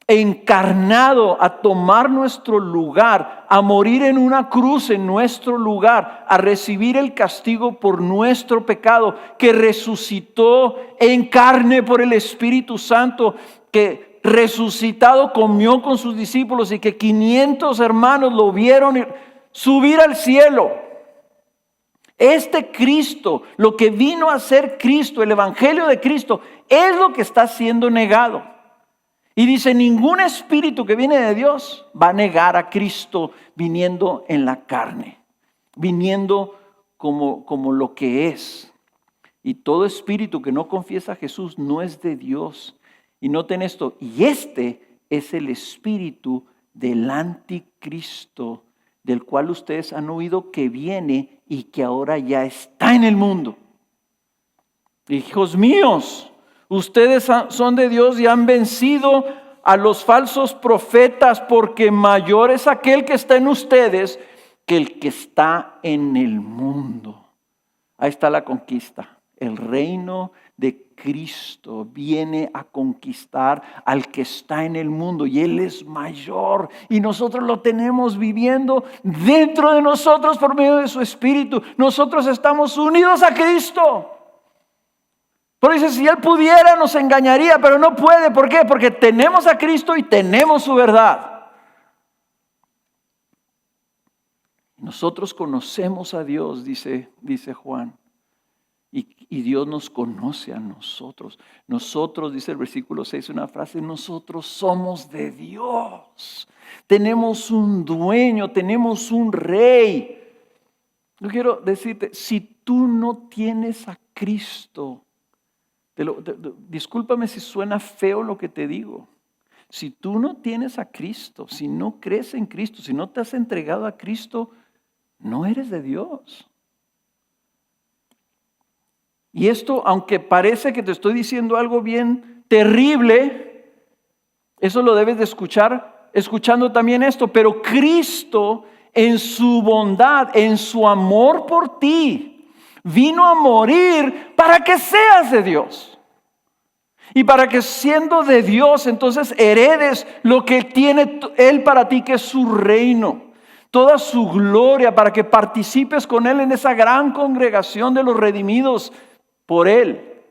encarnado a tomar nuestro lugar, a morir en una cruz en nuestro lugar, a recibir el castigo por nuestro pecado, que resucitó en carne por el Espíritu Santo, que resucitado comió con sus discípulos y que 500 hermanos lo vieron subir al cielo. Este Cristo, lo que vino a ser Cristo, el Evangelio de Cristo, es lo que está siendo negado. Y dice, ningún espíritu que viene de Dios va a negar a Cristo viniendo en la carne, viniendo como lo que es. Y todo espíritu que no confiesa a Jesús no es de Dios. Y noten esto, y este es el espíritu del anticristo, del cual ustedes han oído que viene y que ahora ya está en el mundo. Hijos míos, ustedes son de Dios y han vencido a los falsos profetas, porque mayor es aquel que está en ustedes que el que está en el mundo. Ahí está la conquista. El reino de Cristo viene a conquistar al que está en el mundo y Él es mayor y nosotros lo tenemos viviendo dentro de nosotros por medio de su Espíritu. Nosotros estamos unidos a Cristo. Pero dice, si Él pudiera nos engañaría, pero no puede. ¿Por qué? Porque tenemos a Cristo y tenemos su verdad. Nosotros conocemos a Dios, dice Juan. Y Dios nos conoce a nosotros. Nosotros, dice el versículo 6, una frase, nosotros somos de Dios. Tenemos un dueño, tenemos un rey. Yo quiero decirte, si tú no tienes a Cristo, discúlpame si suena feo lo que te digo. Si tú no tienes a Cristo, si no crees en Cristo, si no te has entregado a Cristo, no eres de Dios. Y esto, aunque parece que te estoy diciendo algo bien terrible, eso lo debes de escuchar, escuchando también esto. Pero Cristo, en su bondad, en su amor por ti, vino a morir para que seas de Dios. Y para que siendo de Dios, entonces heredes lo que tiene Él para ti, que es su reino. Toda su gloria, para que participes con Él en esa gran congregación de los redimidos por Él.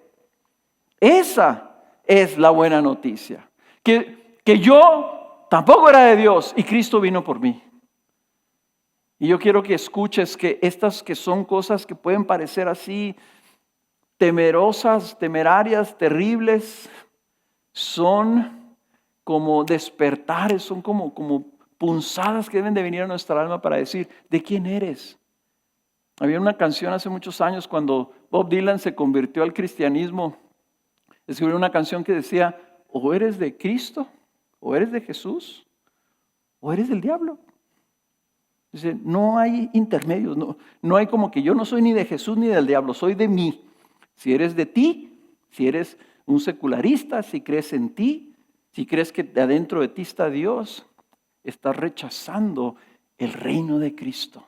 Esa es la buena noticia. Que yo tampoco era de Dios y Cristo vino por mí. Y yo quiero que escuches que estas que son cosas que pueden parecer así temerosas, temerarias, terribles, son como despertares, son como punzadas que deben de venir a nuestra alma para decir, ¿de quién eres? Había una canción hace muchos años cuando Bob Dylan se convirtió al cristianismo. Escribió una canción que decía, o eres de Cristo, o eres de Jesús, o eres del diablo. Dice, no hay intermedios, no hay como que yo no soy ni de Jesús ni del diablo, soy de mí. Si eres de ti, si eres un secularista, si crees en ti, si crees que de adentro de ti está Dios, estás rechazando el reino de Cristo.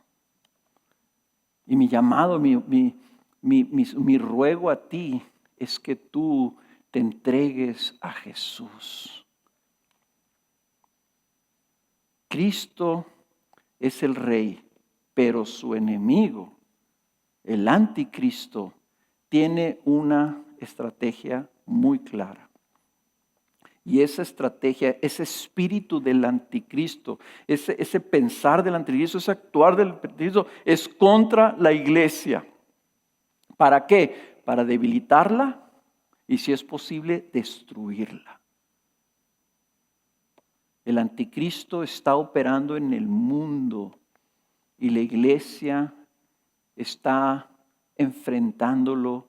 Y mi llamado, mi ruego a ti es que tú te entregues a Jesús. Cristo es el rey, pero su enemigo, el anticristo, tiene una estrategia muy clara. Y esa estrategia, ese espíritu del anticristo, ese pensar del anticristo, ese actuar del anticristo es contra la iglesia. ¿Para qué? Para debilitarla y, si es posible, destruirla. El anticristo está operando en el mundo y la iglesia está enfrentándolo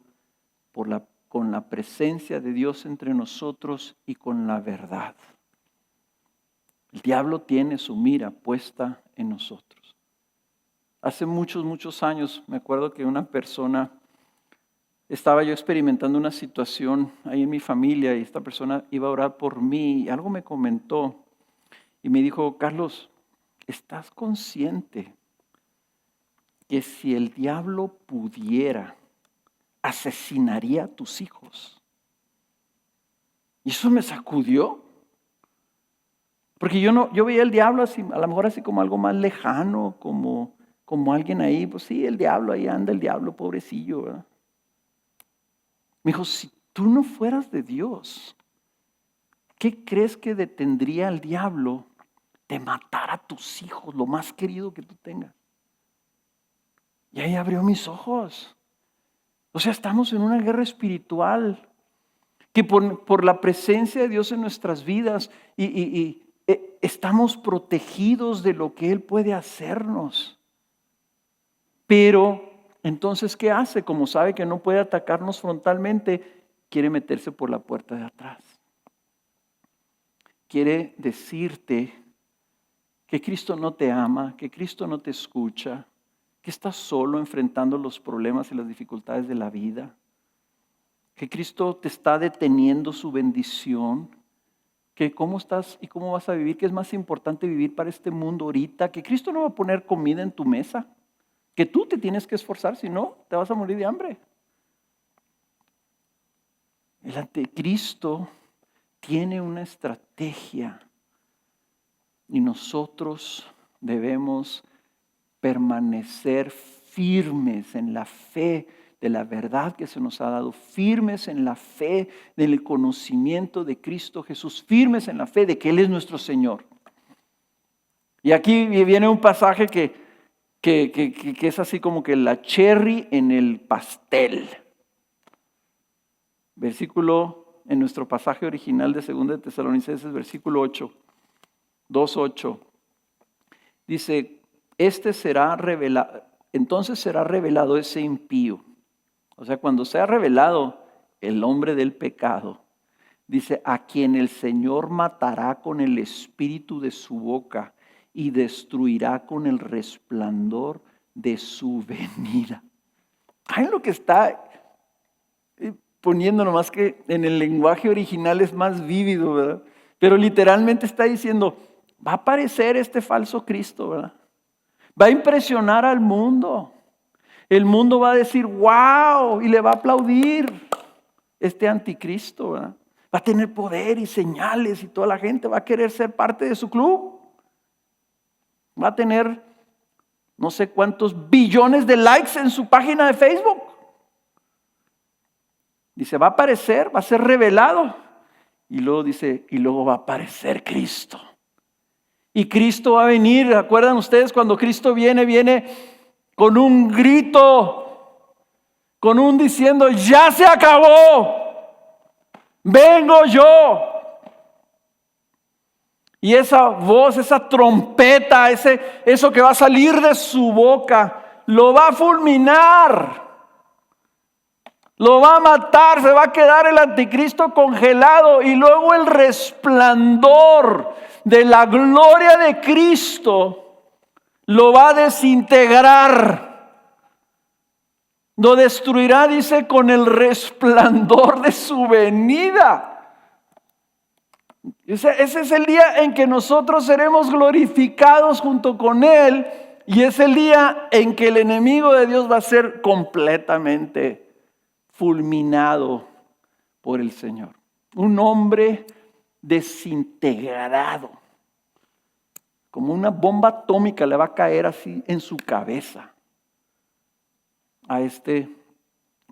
con la presencia de Dios entre nosotros y con la verdad. El diablo tiene su mira puesta en nosotros. Hace muchos años me acuerdo que una persona, estaba yo experimentando una situación ahí en mi familia y esta persona iba a orar por mí y algo me comentó y me dijo, Carlos, ¿estás consciente que si el diablo pudiera, asesinaría a tus hijos? Y eso me sacudió. Porque yo veía el diablo así, a lo mejor así como algo más lejano, como alguien ahí, pues sí, el diablo, ahí anda el diablo, pobrecillo, ¿verdad? Me dijo, si tú no fueras de Dios, ¿qué crees que detendría al diablo de matar a tus hijos, lo más querido que tú tengas? Y ahí abrió mis ojos. O sea, estamos en una guerra espiritual que por la presencia de Dios en nuestras vidas y estamos protegidos de lo que Él puede hacernos. Pero entonces, ¿qué hace? Como sabe que no puede atacarnos frontalmente, quiere meterse por la puerta de atrás. Quiere decirte que Cristo no te ama, que Cristo no te escucha, que estás solo enfrentando los problemas y las dificultades de la vida, que Cristo te está deteniendo su bendición, que cómo estás y cómo vas a vivir, que es más importante vivir para este mundo ahorita, que Cristo no va a poner comida en tu mesa, que tú te tienes que esforzar, si no, te vas a morir de hambre. El anticristo tiene una estrategia y nosotros debemos permanecer firmes en la fe de la verdad que se nos ha dado, firmes en la fe del conocimiento de Cristo Jesús, firmes en la fe de que Él es nuestro Señor. Y aquí viene un pasaje que es así como que la cherry en el pastel. Versículo en nuestro pasaje original de 2 de Tesalonicenses, versículo 8, 2:8. Dice, entonces será revelado ese impío. O sea, cuando sea revelado el hombre del pecado, dice, a quien el Señor matará con el espíritu de su boca y destruirá con el resplandor de su venida. ¿Saben lo que está poniendo? Nomás que en el lenguaje original es más vívido, ¿verdad? Pero literalmente está diciendo, va a aparecer este falso Cristo, ¿verdad? Va a impresionar al mundo. El mundo va a decir, wow, y le va a aplaudir este anticristo, ¿verdad? Va a tener poder y señales y toda la gente va a querer ser parte de su club. Va a tener no sé cuántos billones de likes en su página de Facebook. Dice, va a aparecer, va a ser revelado. Y luego dice, y luego va a aparecer Cristo. Y Cristo va a venir. ¿Acuerdan ustedes cuando Cristo viene con un grito, con un diciendo, ya se acabó, vengo yo? Y esa voz, esa trompeta, eso que va a salir de su boca, lo va a fulminar, lo va a matar, se va a quedar el anticristo congelado y luego el resplandor de la gloria de Cristo lo va a desintegrar, lo destruirá, dice, con el resplandor de su venida. Ese es el día en que nosotros seremos glorificados junto con Él, y es el día en que el enemigo de Dios va a ser completamente fulminado por el Señor. Un hombre desintegrado, como una bomba atómica le va a caer así en su cabeza a este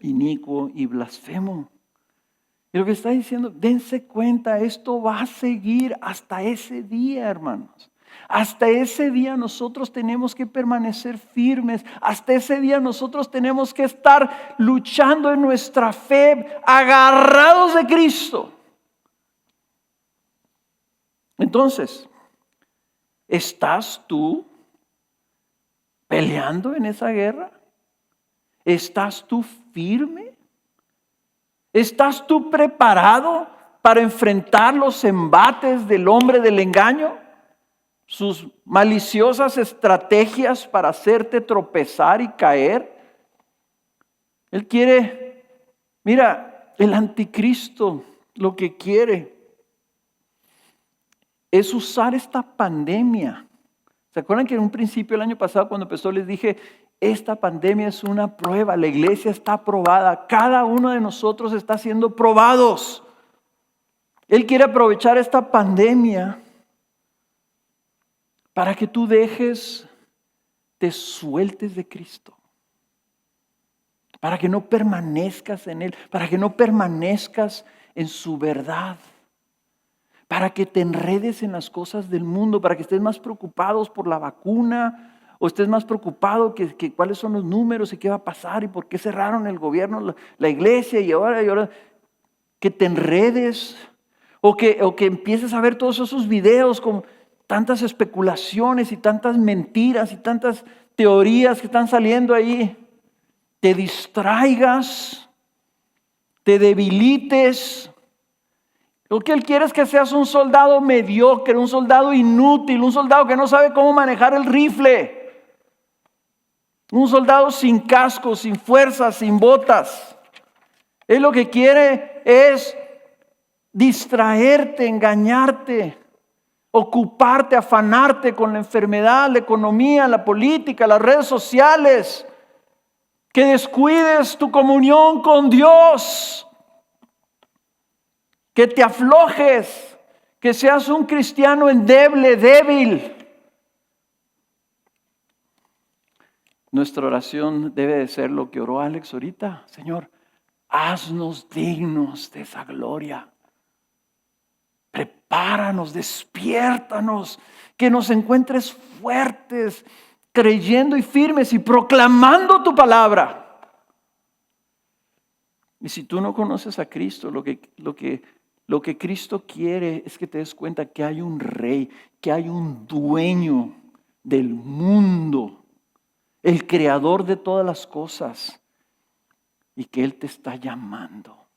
inicuo y blasfemo. Y lo que está diciendo, dense cuenta, esto va a seguir hasta ese día, hermanos. Hasta ese día nosotros tenemos que permanecer firmes. Hasta ese día nosotros tenemos que estar luchando en nuestra fe, agarrados de Cristo. Entonces, ¿estás tú peleando en esa guerra? ¿Estás tú firme? ¿Estás tú preparado para enfrentar los embates del hombre del engaño? Sus maliciosas estrategias para hacerte tropezar y caer. Él quiere, mira, el anticristo lo que quiere es usar esta pandemia. ¿Se acuerdan que en un principio el año pasado cuando empezó les dije, esta pandemia es una prueba, la iglesia está aprobada, cada uno de nosotros está siendo probados. Él quiere aprovechar esta pandemia para que tú te sueltes de Cristo, para que no permanezcas en Él, para que no permanezcas en su verdad, para que te enredes en las cosas del mundo, para que estés más preocupados por la vacuna, o estés más preocupado que cuáles son los números y qué va a pasar y por qué cerraron el gobierno, la iglesia y ahora, que te enredes o que empieces a ver todos esos videos con tantas especulaciones y tantas mentiras y tantas teorías que están saliendo ahí, te distraigas, te debilites. Lo que Él quiere es que seas un soldado mediocre, un soldado inútil, un soldado que no sabe cómo manejar el rifle. Un soldado sin casco, sin fuerza, sin botas. Él lo que quiere es distraerte, engañarte, ocuparte, afanarte con la enfermedad, la economía, la política, las redes sociales. Que descuides tu comunión con Dios. Que te aflojes, que seas un cristiano endeble, débil. Nuestra oración debe de ser lo que oró Alex ahorita. Señor, haznos dignos de esa gloria. Prepáranos, despiértanos, que nos encuentres fuertes, creyendo y firmes y proclamando tu palabra. Y si tú no conoces a Cristo, lo que Cristo quiere es que te des cuenta que hay un rey, que hay un dueño del mundo, el creador de todas las cosas, y que Él te está llamando.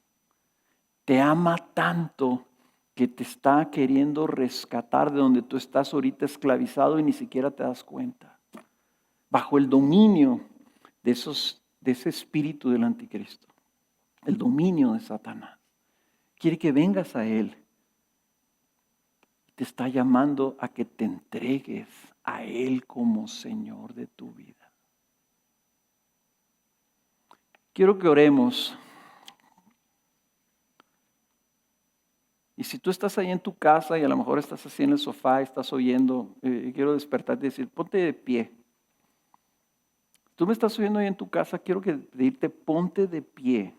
Te ama tanto que te está queriendo rescatar de donde tú estás ahorita esclavizado y ni siquiera te das cuenta. Bajo el dominio de ese espíritu del anticristo, el dominio de Satanás. Quiere que vengas a Él. Te está llamando a que te entregues a Él como Señor de tu vida. Quiero que oremos. Y si tú estás ahí en tu casa y a lo mejor estás así en el sofá, estás oyendo, quiero despertarte y decir, ponte de pie. Tú me estás oyendo ahí en tu casa, quiero pedirte, ponte de pie.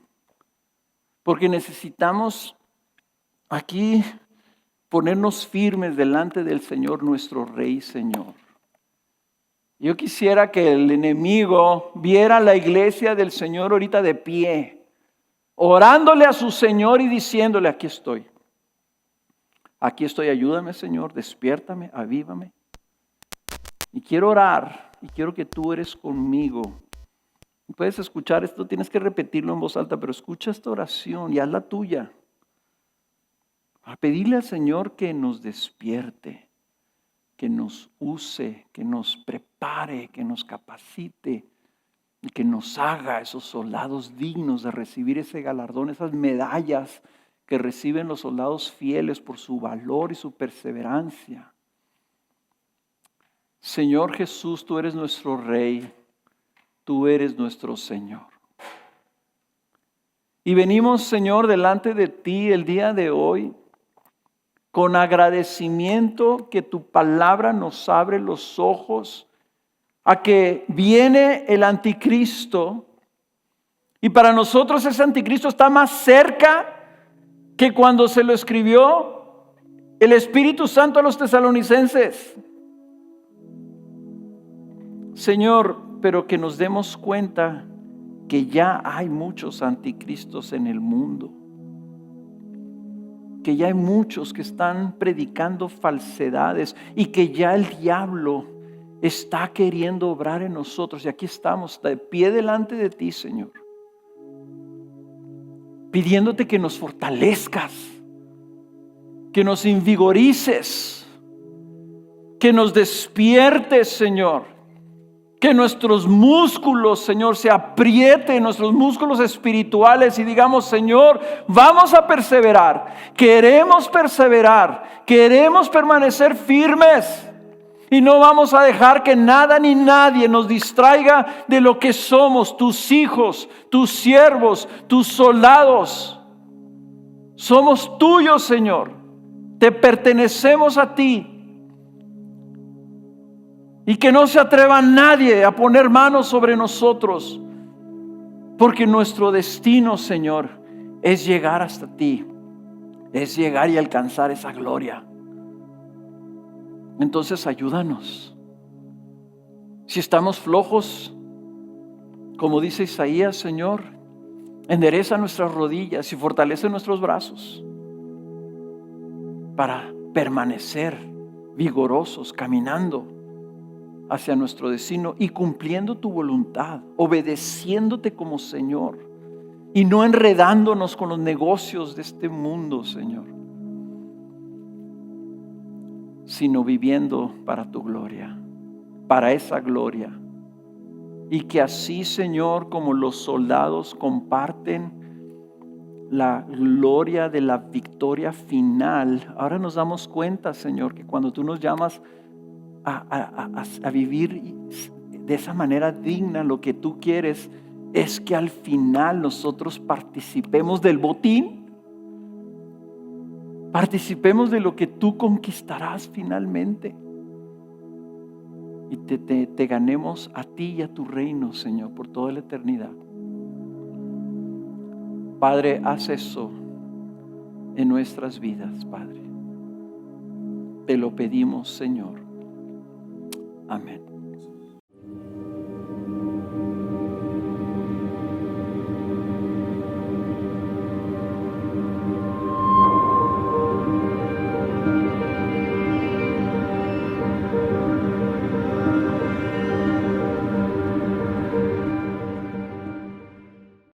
Porque necesitamos aquí ponernos firmes delante del Señor, nuestro Rey Señor. Yo quisiera que el enemigo viera a la iglesia del Señor ahorita de pie, orándole a su Señor y diciéndole, aquí estoy. Aquí estoy, ayúdame Señor, despiértame, avívame. Y quiero orar y quiero que tú eres conmigo. Puedes escuchar esto, tienes que repetirlo en voz alta, pero escucha esta oración y hazla tuya. A pedirle al Señor que nos despierte, que nos use, que nos prepare, que nos capacite y que nos haga esos soldados dignos de recibir ese galardón, esas medallas que reciben los soldados fieles por su valor y su perseverancia. Señor Jesús, tú eres nuestro Rey, tú eres nuestro Señor. Y venimos, Señor, delante de ti el día de hoy con agradecimiento que tu palabra nos abre los ojos a que viene el anticristo y para nosotros ese anticristo está más cerca que cuando se lo escribió el Espíritu Santo a los tesalonicenses. Señor, pero que nos demos cuenta que ya hay muchos anticristos en el mundo. Que ya hay muchos que están predicando falsedades y que ya el diablo está queriendo obrar en nosotros. Y aquí estamos de pie delante de ti, Señor, pidiéndote que nos fortalezcas, que nos invigorices, que nos despiertes, Señor. Que nuestros músculos, Señor, se aprieten, nuestros músculos espirituales y digamos, Señor, vamos a perseverar, queremos permanecer firmes y no vamos a dejar que nada ni nadie nos distraiga de lo que somos, tus hijos, tus siervos, tus soldados. Somos tuyos, Señor, te pertenecemos a ti. Y que no se atreva nadie a poner manos sobre nosotros. Porque nuestro destino, Señor, es llegar hasta ti. Es llegar y alcanzar esa gloria. Entonces ayúdanos. Si estamos flojos, como dice Isaías, Señor, endereza nuestras rodillas y fortalece nuestros brazos. Para permanecer vigorosos, caminando hacia nuestro destino y cumpliendo tu voluntad, obedeciéndote como Señor y no enredándonos con los negocios de este mundo, Señor. sino viviendo para tu gloria, para esa gloria. Y que así, Señor, como los soldados comparten la gloria de la victoria final, ahora nos damos cuenta, Señor, que cuando tú nos llamas a vivir de esa manera digna, lo que tú quieres es que al final nosotros participemos del botín, participemos de lo que tú conquistarás finalmente. Y te ganemos a ti y a tu reino, Señor, por toda la eternidad. Padre, haz eso en nuestras vidas, Padre. Te lo pedimos, Señor. Amén.